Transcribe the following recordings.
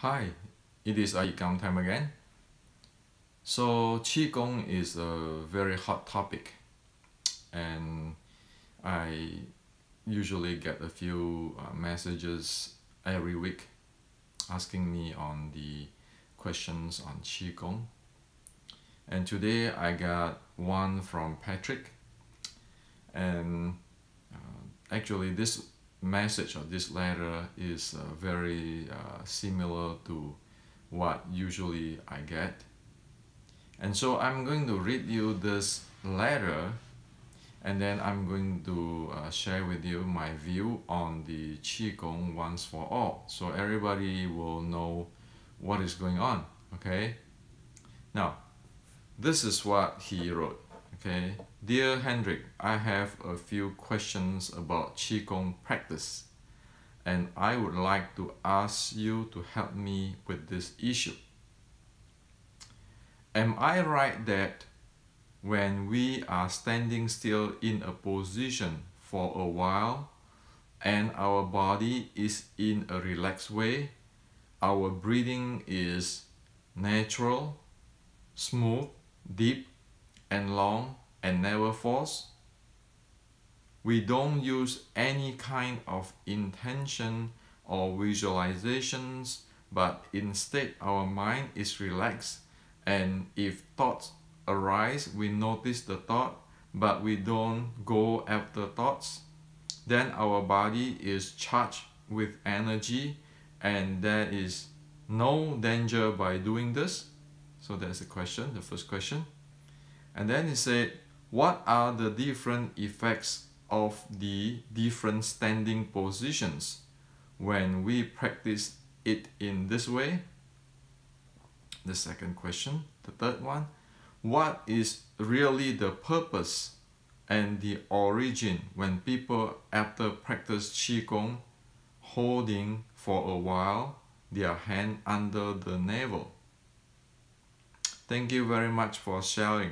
Hi, it is iYikkam time again. So Qigong is a very hot topic, and I usually get a few messages every week asking me on the questions on Qigong. And today I got one from Patrick, and actually this message or this letter is very similar to what usually I get. And so I'm going to read you this letter, and then I'm going to share with you my view on the Qigong once for all, so everybody will know what is going on. Okay, now this is what he wrote. Okay, dear Hendrik, I have a few questions about Qigong practice, and I would like to ask you to help me with this issue. Am I right that when we are standing still in a position for a while and our body is in a relaxed way, our breathing is natural, smooth, deep, and long, and never forced? We don't use any kind of intention or visualizations, but instead our mind is relaxed, and if thoughts arise, we notice the thought, but we don't go after thoughts. Then our body is charged with energy, and there is no danger by doing this. So that's the question, the first question. And then he said, what are the different effects of the different standing positions when we practice it in this way? The second question, the third one, what is really the purpose and the origin when people after practice Qigong holding for a while their hand under the navel? Thank you very much for sharing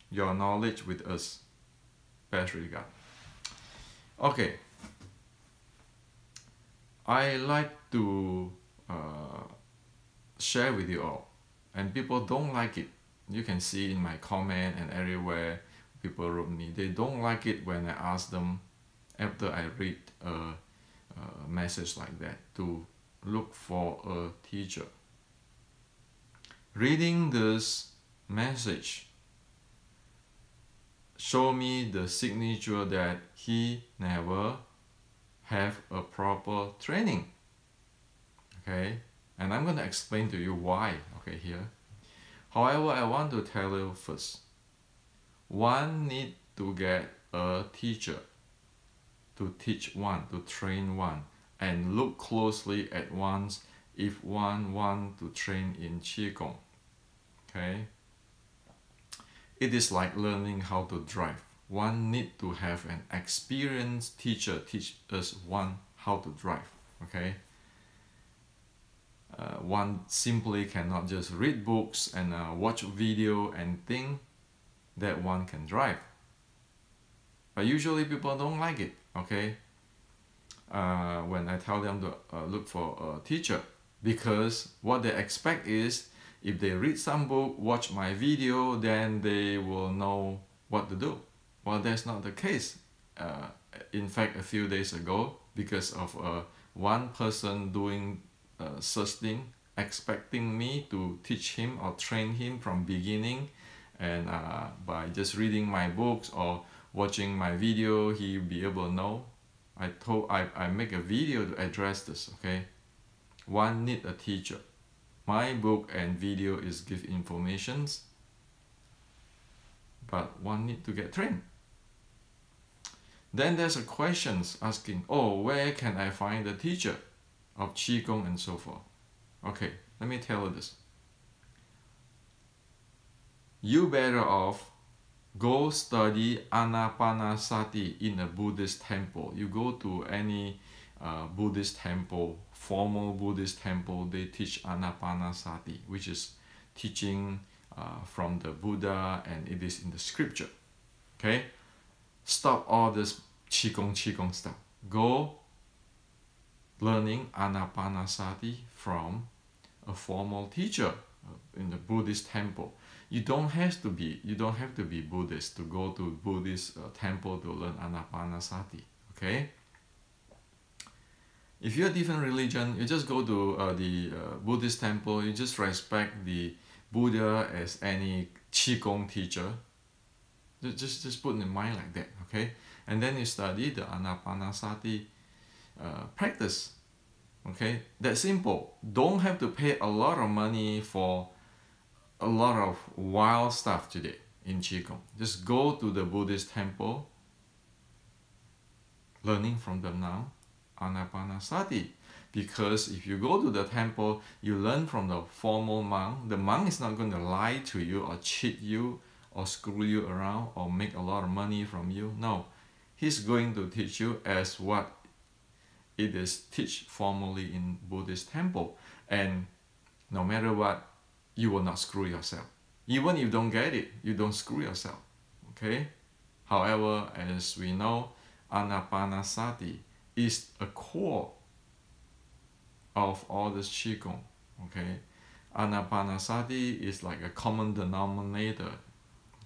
your knowledge with us. Best regard. Okay, I like to share with you all, and people don't like it. You can see in my comment and everywhere people wrote me, they don't like it when I ask them after I read a message like that to look for a teacher. Reading this message show me the signature that he never have a proper training. Okay, and I'm going to explain to you why, okay, here. However, I want to tell you first, one need to get a teacher to teach one, to train one, and look closely at one if one want to train in Qigong. Okay, it is like learning how to drive. One need to have an experienced teacher teach us one how to drive. Okay, one simply cannot just read books and watch video and think that one can drive. But usually people don't like it. Okay, when I tell them to look for a teacher, because what they expect is if they read some book, watch my video, then they will know what to do. Well, that's not the case. In fact, a few days ago, because of one person doing such thing, expecting me to teach him or train him from beginning, and by just reading my books or watching my video, he'll be able to know. I make a video to address this. Okay, one need a teacher. My book and video is give informations, but one need to get trained. Then there's a questions asking, oh, where can I find a teacher of Qigong and so forth? Okay, let me tell you this. You better off go study Anapanasati in a Buddhist temple. You go to any Buddhist temple, formal Buddhist temple, they teach Anapanasati, which is teaching from the Buddha, and it is in the scripture. Okay, stop all this Qigong stuff. Go learning Anapanasati from a formal teacher in the Buddhist temple. You don't have to be Buddhist to go to Buddhist temple to learn Anapanasati. Okay. If you're a different religion, you just go to the Buddhist temple. You just respect the Buddha as any Qigong teacher. Just put in mind like that, okay? And then you study the Anapanasati practice, okay? That's simple. Don't have to pay a lot of money for a lot of wild stuff today in Qigong. Just go to the Buddhist temple, learning from them now, Anapanasati. Because if you go to the temple, you learn from the formal monk. The monk is not going to lie to you or cheat you or screw you around or make a lot of money from you. No, he's going to teach you as what it is teach formally in Buddhist temple. And no matter what, you will not screw yourself. Even if you don't get it, you don't screw yourself. Okay? However, as we know, Anapanasati is a core of all this Qigong. Okay? Anapanasati is like a common denominator.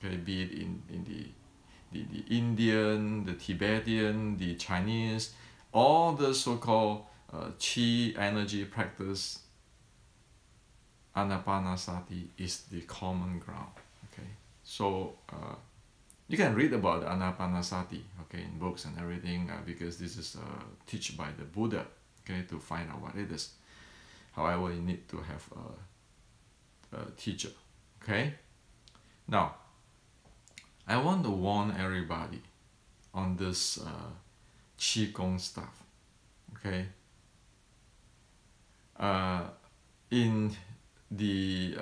Okay, be it in the Indian, the Tibetan, the Chinese, all the so-called Qi energy practice, Anapanasati is the common ground. Okay, so you can read about Anapanasati, okay, in books and everything, because this is taught by the Buddha, okay, to find out what it is. However, you need to have a teacher. Okay, now I want to warn everybody on this Qigong stuff. Okay, in the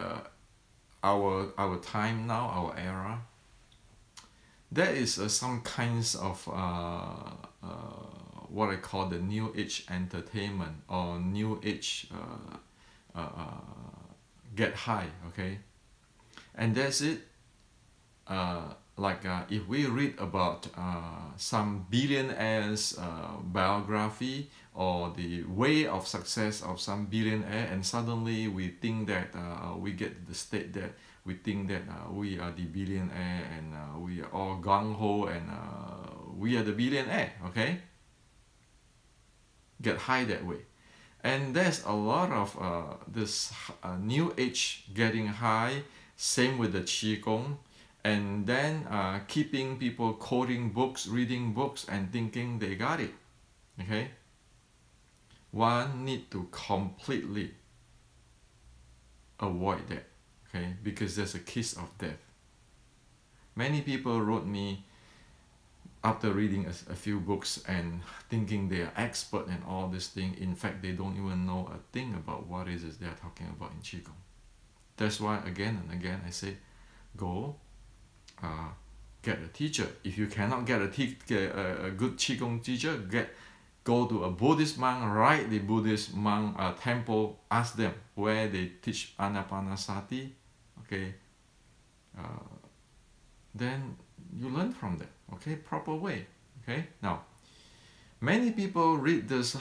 our time now, our era, there is some kinds of what I call the New Age entertainment or New Age get high. Okay, and that's it. If we read about some billionaires' biography or the way of success of some billionaire, and suddenly we think that we get to the state that we think that we are the billionaire and we are all gung-ho and we are the billionaire, okay? Get high that way. And there's a lot of this new age getting high, same with the Qigong. And then keeping people quoting books, reading books, and thinking they got it. Okay? One need to completely avoid that. Okay? Because there's a kiss of death. Many people wrote me after reading a few books and thinking they are expert in all this thing. In fact, they don't even know a thing about what it is they are talking about in Qigong. That's why again and again I say, go get a teacher. If you cannot get a good Qigong teacher, go to a Buddhist monk, write the Buddhist monk temple, ask them where they teach Anapanasati, okay, then you learn from that, okay, proper way. Okay, now many people read this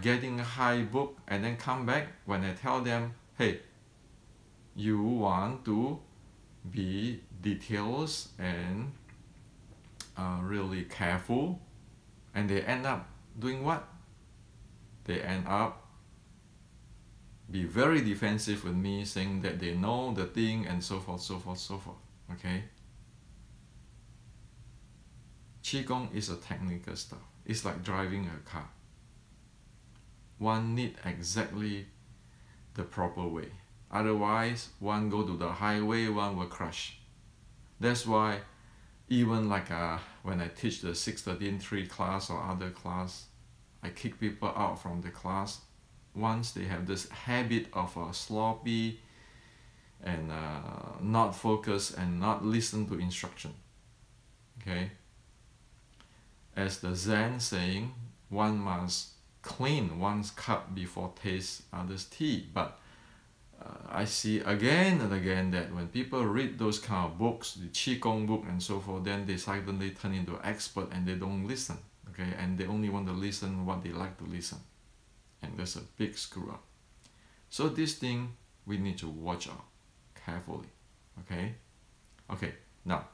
getting high book and then come back when I tell them, hey, you want to be details and really careful, and they end up doing what? They end up be very defensive with me, saying that they know the thing and so forth, so forth, so forth. Okay? Qigong is a technical stuff. It's like driving a car. One need exactly the proper way. Otherwise, one go to the highway, one will crash. That's why even like when I teach the 613-3 class or other class, I kick people out from the class once they have this habit of sloppy and not focus and not listen to instruction. Okay? As the Zen saying, one must clean one's cup before taste others' tea. But I see again and again that when people read those kind of books, the Qigong book and so forth, then they suddenly turn into an expert and they don't listen, okay? And they only want to listen what they like to listen. And that's a big screw up. So this thing we need to watch out carefully. Okay, now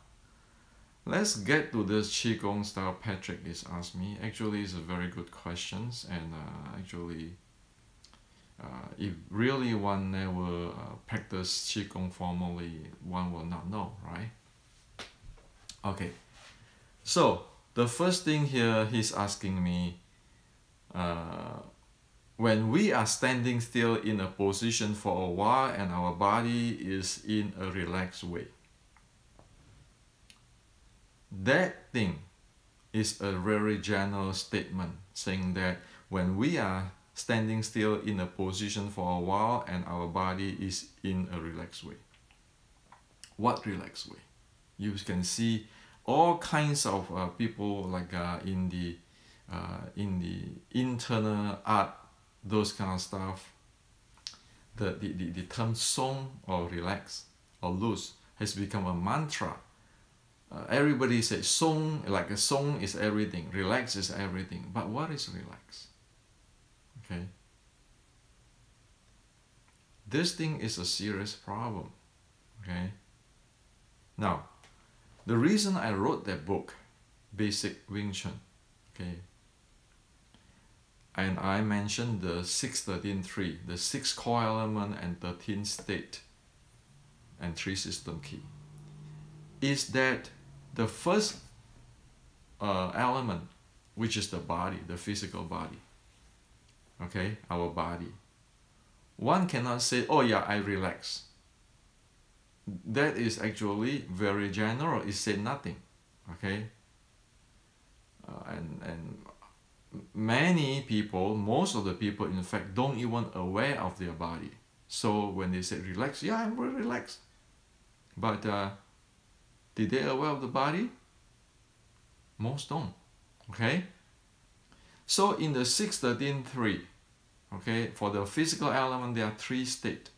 let's get to this Qigong style Patrick is asked me. Actually, it's a very good questions, and if really one never practice Qigong formally, one will not know, right? Okay, so the first thing here he's asking me, when we are standing still in a position for a while and our body is in a relaxed way, that thing is a very general statement saying that when we are standing still in a position for a while and our body is in a relaxed way. What relaxed way? You can see all kinds of people like in the internal art, those kind of stuff. The term song or relax or loose has become a mantra. Everybody says song, like a song is everything, relax is everything. But what is relax? Okay. This thing is a serious problem. Okay. Now, the reason I wrote that book, Basic Wing Chun, okay, and I mentioned the 6-13-3, the 6 core element and 13 state and 3 system key, is that the first element, which is the body, the physical body, okay, our body, one cannot say, oh yeah, I relax. That is actually very general. It said nothing, okay. And many people, most of the people, in fact, don't even aware of their body. So when they say relax, yeah, I'm very relaxed. But did they aware of the body? Most don't, okay. So in the 6-13-3, okay, for the physical element, there are 3 states.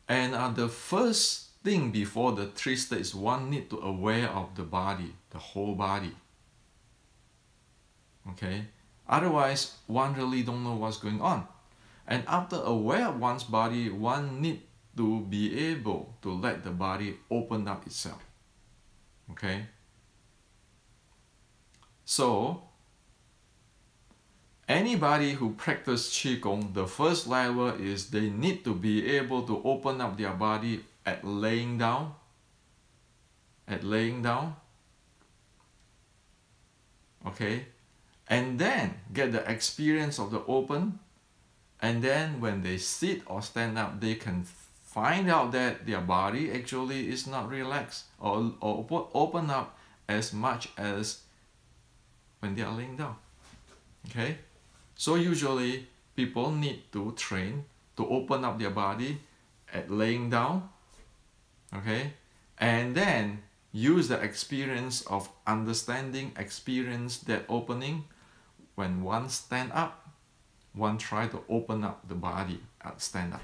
And the first thing before the 3 states, one need to aware of the body, the whole body. Okay, otherwise one really don't know what's going on. And after aware of one's body, one need to be able to let the body open up itself. Okay, so anybody who practice Qigong, the first level is they need to be able to open up their body at laying down. Okay, and then get the experience of the open, and then when they sit or stand up, they can find out that their body actually is not relaxed or open up as much as when they are laying down. Okay, so usually people need to train to open up their body at laying down, okay, and then use the experience of understanding, experience that opening. When one stand up, one try to open up the body at stand up.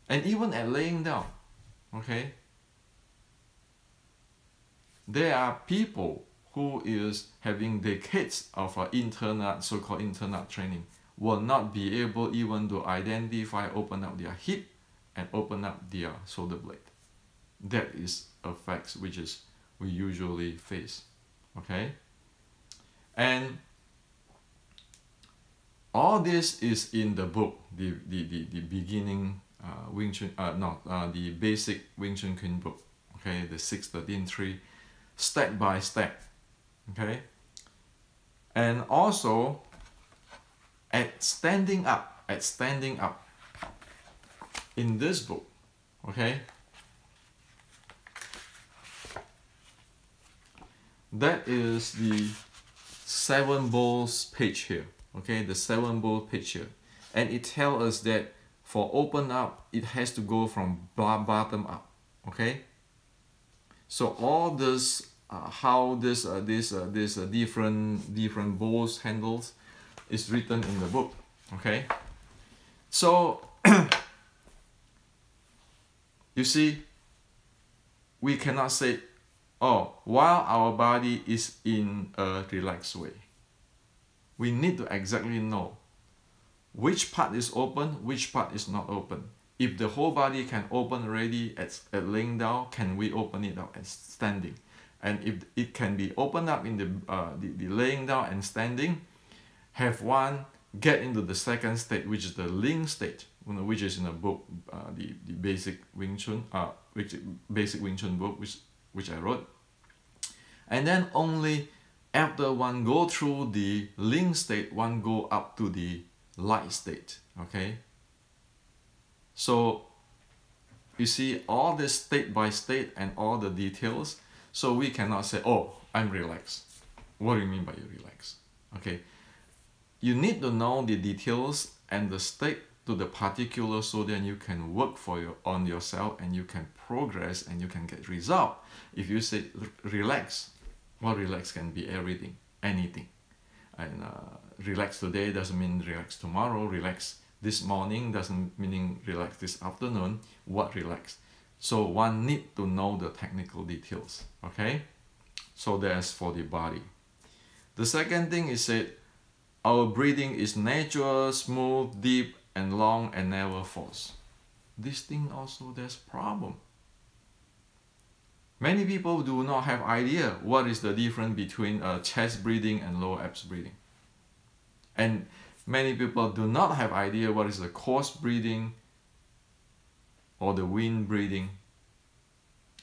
And even at laying down, okay, there are people who is having decades of internal, so-called internal training, will not be able even to identify, open up their hip and open up their shoulder blade. That is a fact which is we usually face, okay? And all this is in the book, the beginning Wing Chun, the basic Wing Chun Kuen book, okay, the 6-13-3, step by step, okay? And also at standing up, in this book, okay, that is the 7 bowls page here, okay, the 7 bowl page here, and it tells us that for open up, it has to go from bottom up, okay. So all this, how this different bowls handles is written in the book, okay. So you see, we cannot say, oh, while our body is in a relaxed way. We need to exactly know which part is open, which part is not open. If the whole body can open already at laying down, can we open it up at standing? And if it can be opened up in the laying down and standing, have one get into the second state, which is the Ling state, which is in the book, the basic Wing Chun, basic Wing Chun book, which I wrote. And then only after one go through the Ling state, one go up to the light state. Okay. So you see all this state by state and all the details. So we cannot say, oh, I'm relaxed. What do you mean by you relax? Okay. You need to know the details and the state to the particular, so then you can work on yourself and you can progress and you can get result. If you say relax, well, relax can be everything, anything. And relax today doesn't mean relax tomorrow. Relax this morning doesn't mean relax this afternoon. What relax? So one need to know the technical details. Okay. So that's for the body. The second thing is that our breathing is natural, smooth, deep, and long, and never force. This thing also there's problem. Many people do not have idea what is the difference between chest breathing and lower abs breathing. And many people do not have idea what is the coarse breathing or the wind breathing.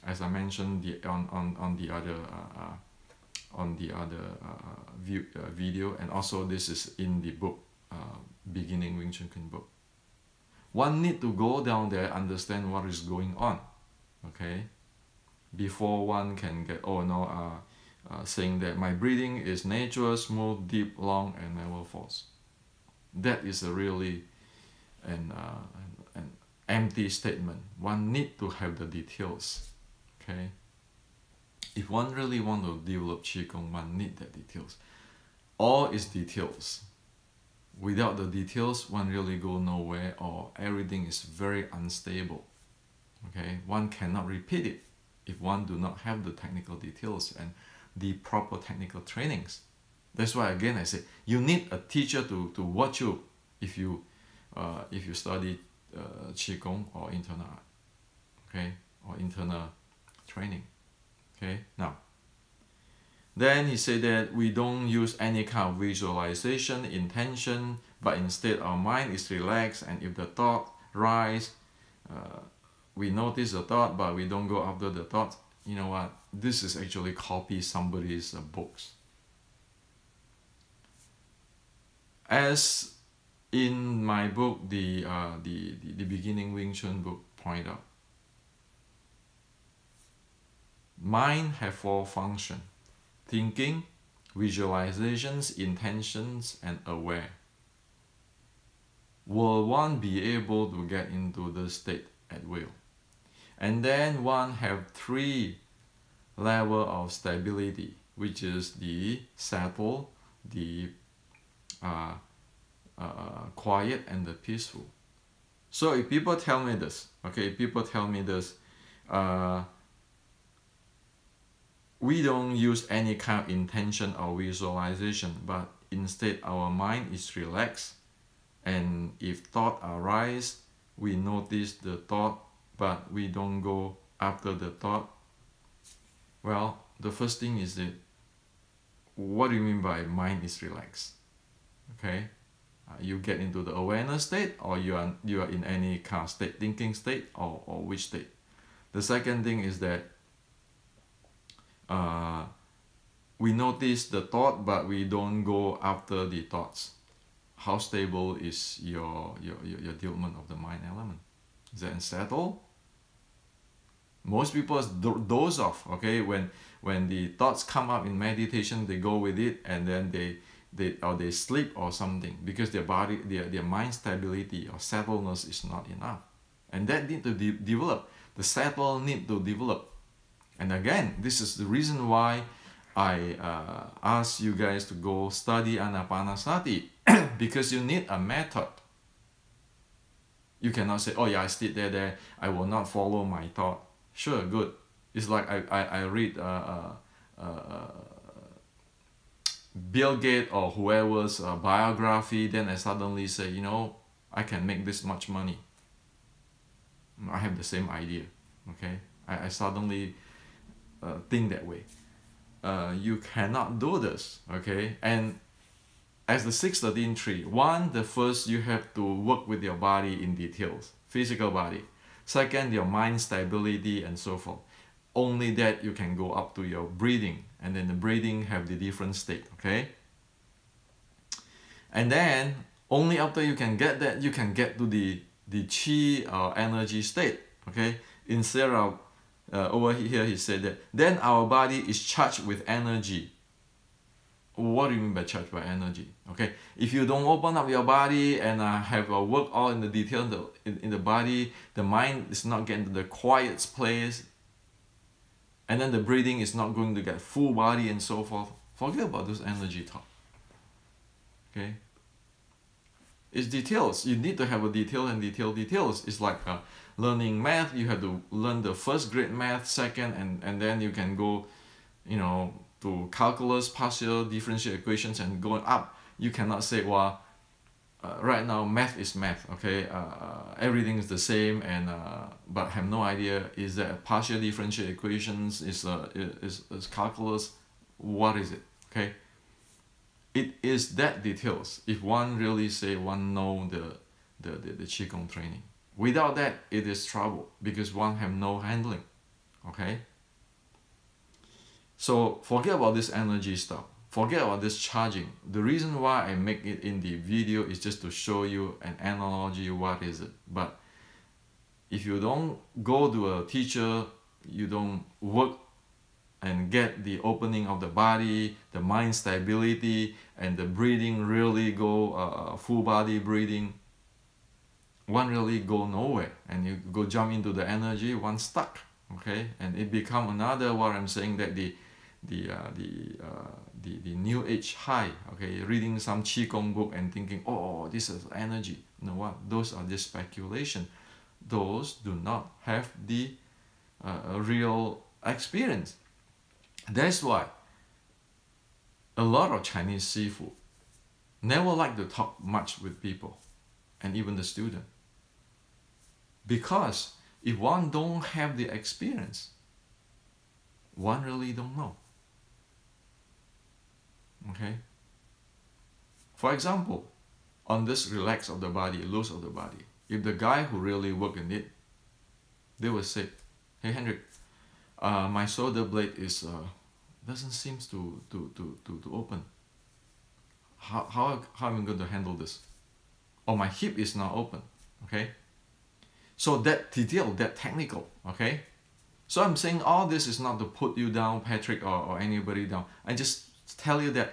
As I mentioned on the other video, and also this is in the book, Beginning Wing Chun Kung book. One need to go down there, understand what is going on, okay, before one can get, oh no, saying that my breathing is natural, smooth, deep, long, and never force. That is a really an empty statement. One need to have the details, okay. If one really want to develop Qigong, one need the details. All is details. Without the details, one really go nowhere, or everything is very unstable. Okay, one cannot repeat it if one do not have the technical details and the proper technical trainings. That's why again I say you need a teacher to watch you if you study Qigong or internal art, okay, or internal training. Okay, now, then he said that we don't use any kind of visualization, intention, but instead our mind is relaxed, and if the thought rise, we notice the thought, but we don't go after the thought. You know what? This is actually copy somebody's books. As in my book, the Beginning Wing Chun book point out, mind have 4 functions: thinking, visualizations, intentions, and aware. Will one be able to get into the state at will? And then one have 3 levels of stability, which is the settle, the quiet, and the peaceful. So if people tell me this, okay, people tell me this, we don't use any kind of intention or visualization, but instead our mind is relaxed, and if thought arise, we notice the thought, but we don't go after the thought. Well, the first thing is that, what do you mean by mind is relaxed? Okay, you get into the awareness state, or you are in any kind of state, thinking state, or which state? The second thing is that we notice the thought, but we don't go after the thoughts. How stable is your development of the mind element? Is that unsettled? Most people doze off, okay? When the thoughts come up in meditation, they go with it, and then they sleep or something, because their mind stability or settledness is not enough, and that need to develop. The settle need to develop. And again, this is the reason why I ask you guys to go study Anapanasati, because you need a method. You cannot say, oh yeah, I sit there, I will not follow my thought. Sure, good. It's like I read Bill Gates or whoever's biography, then I suddenly say, you know, I can make this much money. I have the same idea, okay? I suddenly think that way. You cannot do this, okay? And as the 613-3, one, the first you have to work with your body in details, physical body. Second, your mind stability and so forth. Only that you can go up to your breathing, and then the breathing have the different state, okay? And then only after you can get that, you can get to the chi energy state, okay? Instead of over here he said that then our body is charged with energy. What do you mean by charged by energy? Okay, if you don't open up your body and have a work all in the detail in the body, the mind is not getting to the quiet place, and then the breathing is not going to get full body and so forth. Forget about this energy talk. Okay, it's details. You need to have a detail and details. It's like learning math. You have to learn the first grade math, second, and then you can go, you know, to calculus, partial differential equations, and going up. You cannot say, well, right now math is math, okay? Everything is the same, and but have no idea is that partial differential equations is calculus. What is it? Okay, it is that details. If one really say one know the Qigong training, without that it is trouble because one have no handling. Okay. So forget about this energy stuff. Forget about this charging. The reason why I make it in the video is just to show you an analogy, what is it. But if you don't go to a teacher, you don't work and get the opening of the body, the mind stability, and the breathing really go full body breathing, one really go nowhere, and you go jump into the energy, one stuck, okay, and it become another what I'm saying that the new age high, okay, reading some Qigong book and thinking, oh, this is energy. You know what? Those are just speculation. Those do not have the real experience. That's why a lot of Chinese Sifu never like to talk much with people and even the student. Because if one don't have the experience, one really don't know. Okay? For example, on this relax of the body, loose of the body, if the guy who really work in it, they will say, hey Hendrik, my shoulder blade is doesn't seem to open. How am I going to handle this? Or my hip is not open. Okay? So that detail, that technical, okay? So I'm saying all this is not to put you down, Patrick, or anybody down. I just tell you that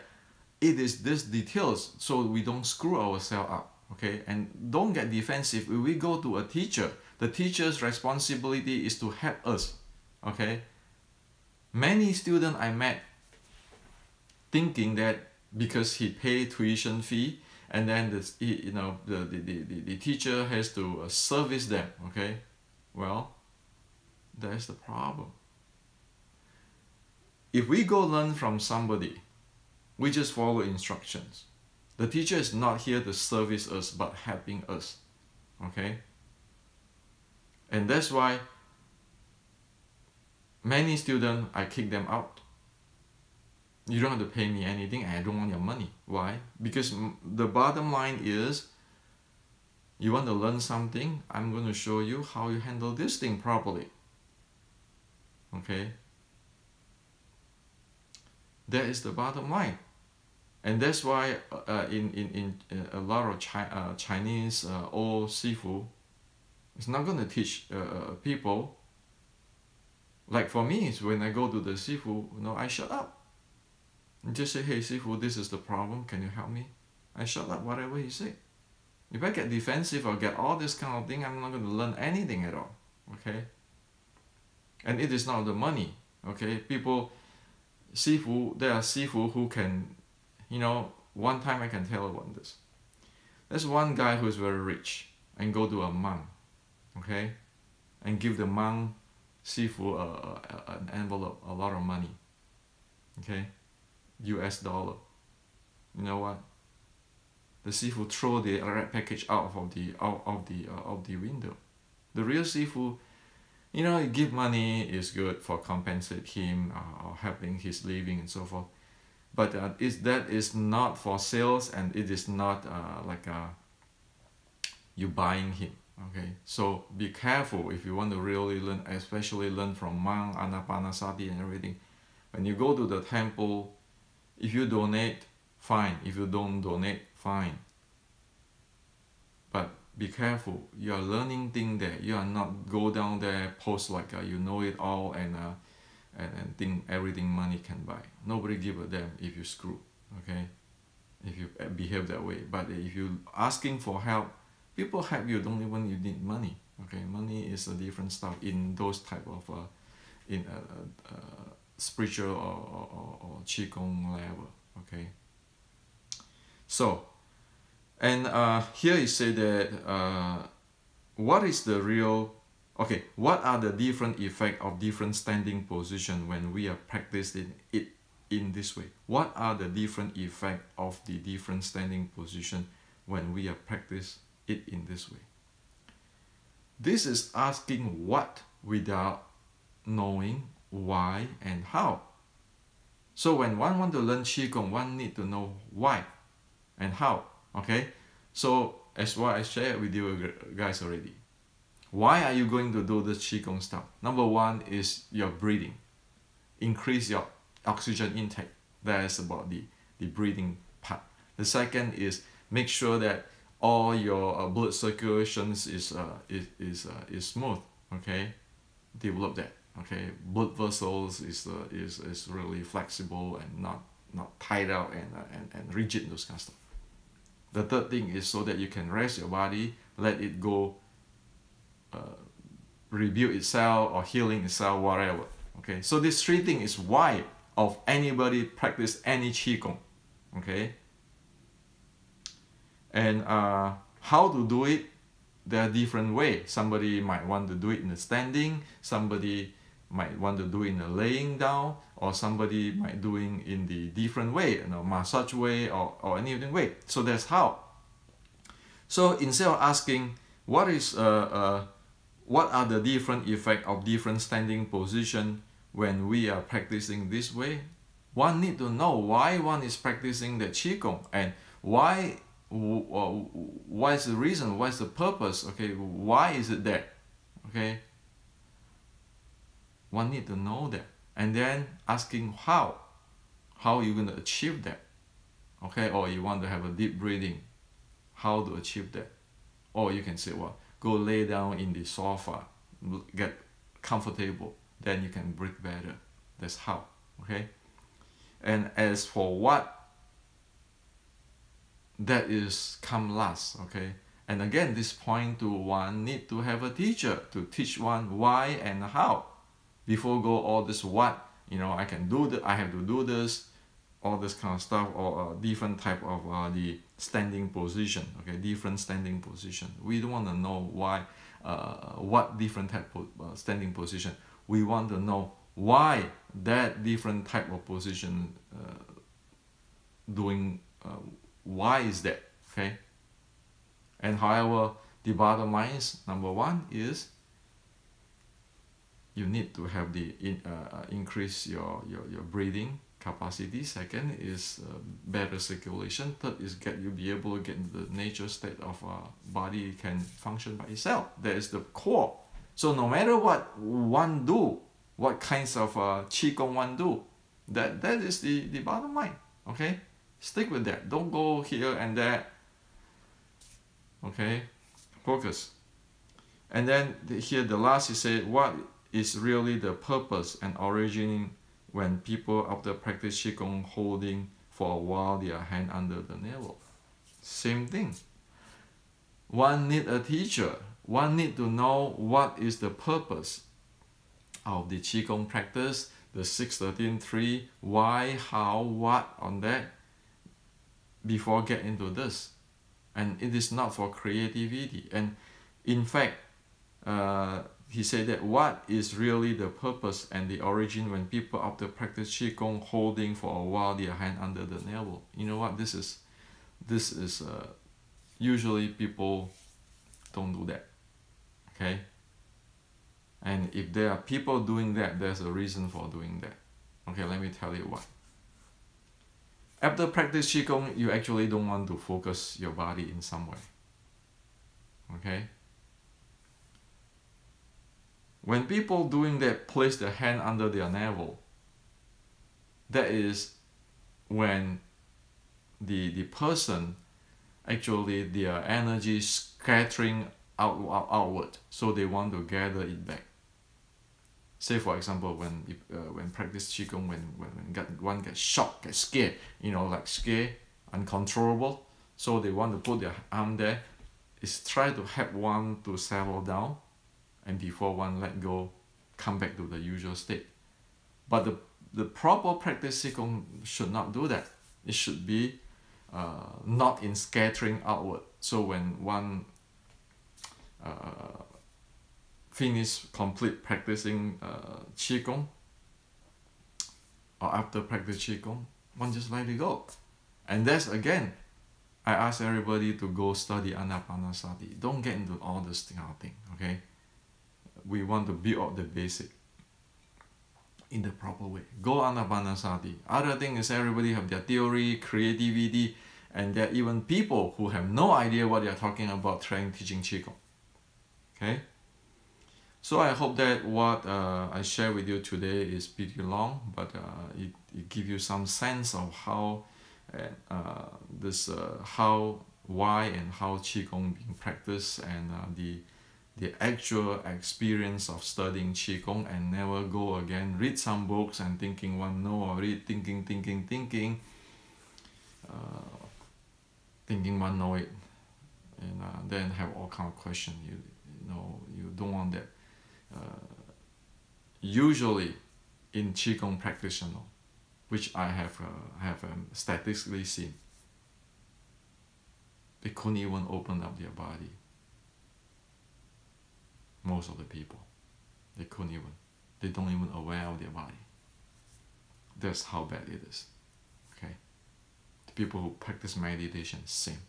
it is this details so we don't screw ourselves up, okay? And don't get defensive. If we go to a teacher, the teacher's responsibility is to help us, okay? Many students I met thinking that because he paid tuition fee and then the teacher has to service them, okay? Well, that's the problem. If we go learn from somebody, we just follow instructions. The teacher is not here to service us but helping us, okay? And that's why many students, I kick them out. You don't have to pay me anything and I don't want your money. Why? Because the bottom line is, you want to learn something, I'm going to show you how you handle this thing properly. Okay? That is the bottom line. And that's why in a lot of Chinese old Sifu, it's not going to teach people. Like for me, it's when I go to the Sifu, I shut up. And just say, hey Sifu, this is the problem, can you help me? I shut up whatever he said. If I get defensive or get all this kind of thing, I'm not going to learn anything at all. Okay? And it is not the money. Okay? People, Sifu, there are Sifu who can, one time I can tell about this. There's one guy who is very rich and go to a monk, okay? And give the monk, Sifu, an envelope, a lot of money, okay? US dollar. you know what? The Sifu throw the red package out of the window. The real Sifu, you know, give money is good for compensate him or helping his living and so forth. But that is not for sales, and it is not you buying him. Okay, so be careful if you want to really learn, especially learn from monk, anapanasati and everything. When you go to the temple, if you donate, fine. If you don't donate, fine. But be careful. You are learning thing there. You are not go down there, post like you know it all and think everything money can buy. Nobody give a damn if you screw. Okay, if you behave that way. But if you asking for help, people help you. Don't even you need money. Okay, money is a different stuff in those type of spiritual or Qigong level. Okay. So, and here it say that what is the real, okay, what are the different effects of different standing position when we are practicing it in this way? What are the different effects of the different standing position when we are practice it in this way? This is asking what without knowing why and how. So when one want to learn Qigong, one need to know why and how. Okay, so as what I shared with you guys already, why are you going to do this Qigong stuff? Number one is your breathing. Increase your oxygen intake. That is about the breathing part. The second is make sure that all your blood circulations is smooth. Okay, develop that. Okay, blood vessels is really flexible and not tied out and rigid, those kind of stuff. The third thing is so that you can rest your body, let it go, rebuild itself or healing itself, whatever. Okay, so these three things is why of anybody practice any Qigong. Okay, and how to do it? There are different ways. Somebody might want to do it in the standing, somebody might want to do it in the laying down, or somebody might do it in the different way, massage way or any other way. So that's how. So instead of asking what are the different effects of different standing position when we are practicing this way, one need to know why one is practicing the Qigong and why is the reason, what's the purpose, okay, why is it there, okay? One need to know that, and then asking how you going to achieve that, okay? Or you want to have a deep breathing, how to achieve that? Or you can say, well, go lay down in the sofa, get comfortable, then you can breathe better. That's how, okay? And as for what, that is come last, okay? And again, this point to one need to have a teacher to teach one why and how. Before go all this what, I can do that, I have to do this, all this kind of stuff, or different type of the standing position, okay, different standing position. We don't want to know why, what different type of standing position. We want to know why that different type of position doing, why is that, okay? And however, the bottom line is, number one is you need to have the increase your breathing capacity. Second is better circulation. Third is be able to get into the natural state of body can function by itself. That is the core. So no matter what one do, what kinds of Qigong one do, that is the bottom line. Okay, stick with that. Don't go here and there. Okay, focus. And then here the last is say what is really the purpose and origin when people after practice Qigong holding for a while their hand under the navel. Same thing. One need a teacher. One need to know what is the purpose of the Qigong practice, the 6-13-3, why, how, what on that before get into this. And it is not for creativity. And in fact, he said that what is really the purpose and the origin when people after practice Qigong holding for a while their hand under the navel. You know what, this is usually people don't do that, okay? And if there are people doing that, there's a reason for doing that. Okay, let me tell you why. After practice Qigong, you actually don't want to focus your body in some way. Okay? When people doing that place their hand under their navel, that is when the person actually their energy scattering outward, so they want to gather it back. Say for example, when practice Qigong, when one gets shocked, gets scared, you know, like scared, uncontrollable, so they want to put their arm there, is try to help one to settle down, and before one let go, come back to the usual state. But the proper practice Qigong should not do that. It should be not in scattering outward. So when one complete practicing Qigong, or after practice Qigong, one just let it go. And that's again, I ask everybody to go study Anapanasati. Don't get into all this kind of thing, okay? We want to build up the basic in the proper way. Go Anapanasati. Other thing is everybody have their theory, creativity, and there are even people who have no idea what they are talking about teaching Qigong. Okay? So I hope that what I share with you today is pretty long, but it gives you some sense of how why and how Qigong being practiced, and the actual experience of studying Qigong, and never go again, read some books and thinking one know, or read thinking one know it, and then have all kind of questions. You know, you don't want that. Usually in Qigong practitioner, which I have statistically seen, they couldn't even open up their body. Most of the people, they couldn't even, they don't even aware of their body. That's how bad it is. Okay, the people who practice meditation, same.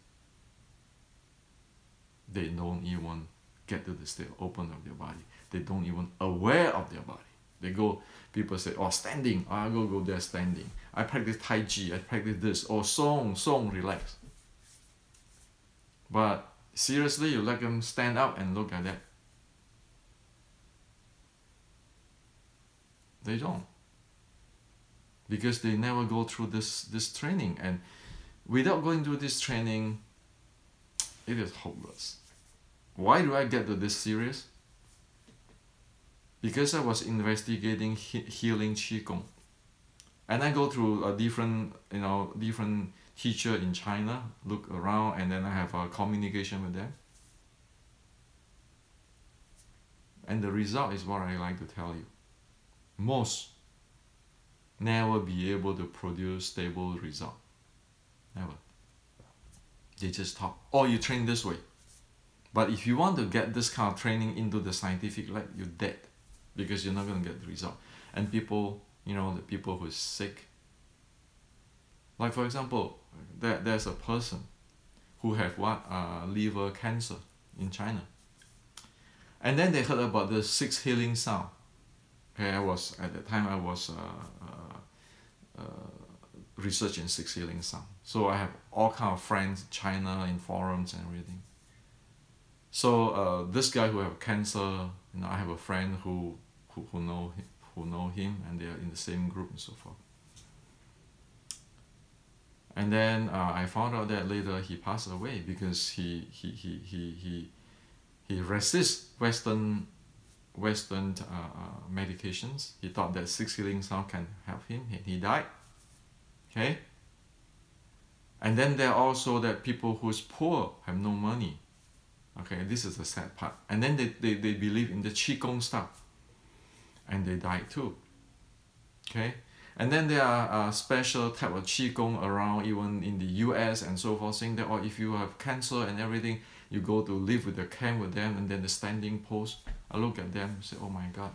They don't even get to the state, open up their body. They don't even aware of their body. They go, people say, oh, standing, I go there standing. I practice Tai Chi, I practice this, or song, relax. But seriously, you let them stand up and look at that. They don't. Because they never go through this training. And without going through this training, it is hopeless. Why do I get to this serious? Because I was investigating healing Qigong, and I go through a different teacher in China, look around, and then I have a communication with them. And the result is what I like to tell you. Most never be able to produce stable result. Never. They just talk, oh, you train this way. But if you want to get this kind of training into the scientific lab, you're dead, because you're not going to get the result. And people, you know, the people who are sick, like for example, there's a person who have liver cancer in China, and then they heard about the 6 healing sound. Okay, at the time I was researching 6 healing sound. So I have all kind of friends in China, in forums and everything. So this guy who have cancer, you know, I have a friend who know him, and they are in the same group and so forth. And then I found out that later he passed away because he resists Western medications. He thought that 6 healing sound can help him, and he died. Okay. And then there are also that people who's poor, have no money. Okay, this is the sad part. And then they believe in the Qigong stuff, and they died too. Okay, and then there are special type of Qigong around, even in the US and so forth, saying that, oh, if you have cancer and everything, you go to live with the camp with them, and then the standing pose. I look at them and say, oh my God,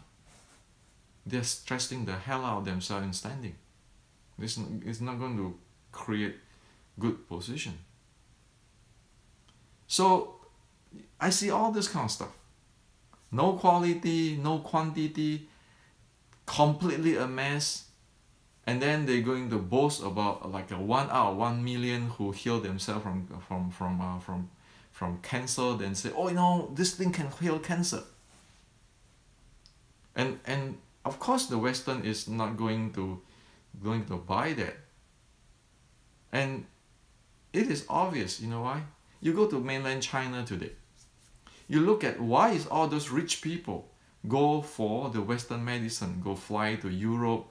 they're stressing the hell out of themselves in standing. This is not going to create good position. So I see all this kind of stuff. No quality, no quantity, completely a mess. And then they're going to boast about like a 1 out of 1 million who heal themselves from cancer. Then say, oh, you know, this thing can heal cancer. And of course the Western is not going to buy that. And it is obvious. You know why? You go to mainland China today. You look at why is all those rich people go for the Western medicine, go fly to Europe,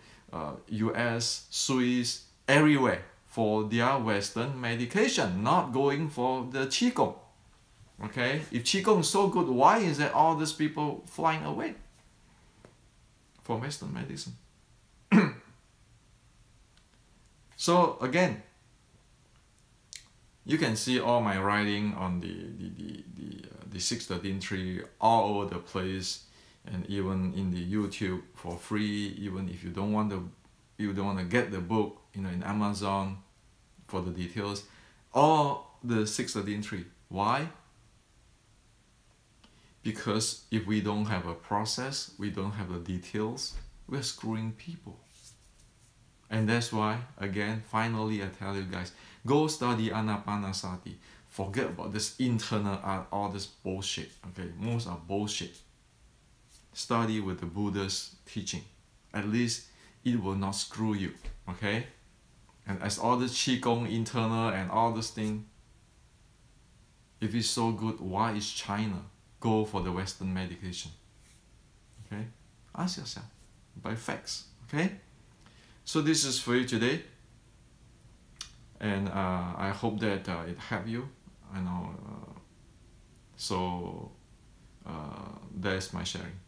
US, Swiss, everywhere for their Western medication, not going for the Qigong. Okay? If Qigong is so good, why is that all these people flying away for Western medicine? So again, you can see all my writing on the 613 tree all over the place, and even in the YouTube for free. Even if you don't want to get the book, you know, in Amazon for the details, all the 613 tree. Why? Because if we don't have a process, we don't have the details, we're screwing people. And that's why, again, finally I tell you guys, go study Anapanasati. Forget about this internal art, all this bullshit. Okay, most are bullshit. Study with the Buddha's teaching. At least it will not screw you. Okay? And as all this Qigong internal and all this thing, if it's so good, why is China go for the Western medication? Okay? Ask yourself by facts. Okay? So this is for you today, and I hope that it helped you. I know. So that's my sharing.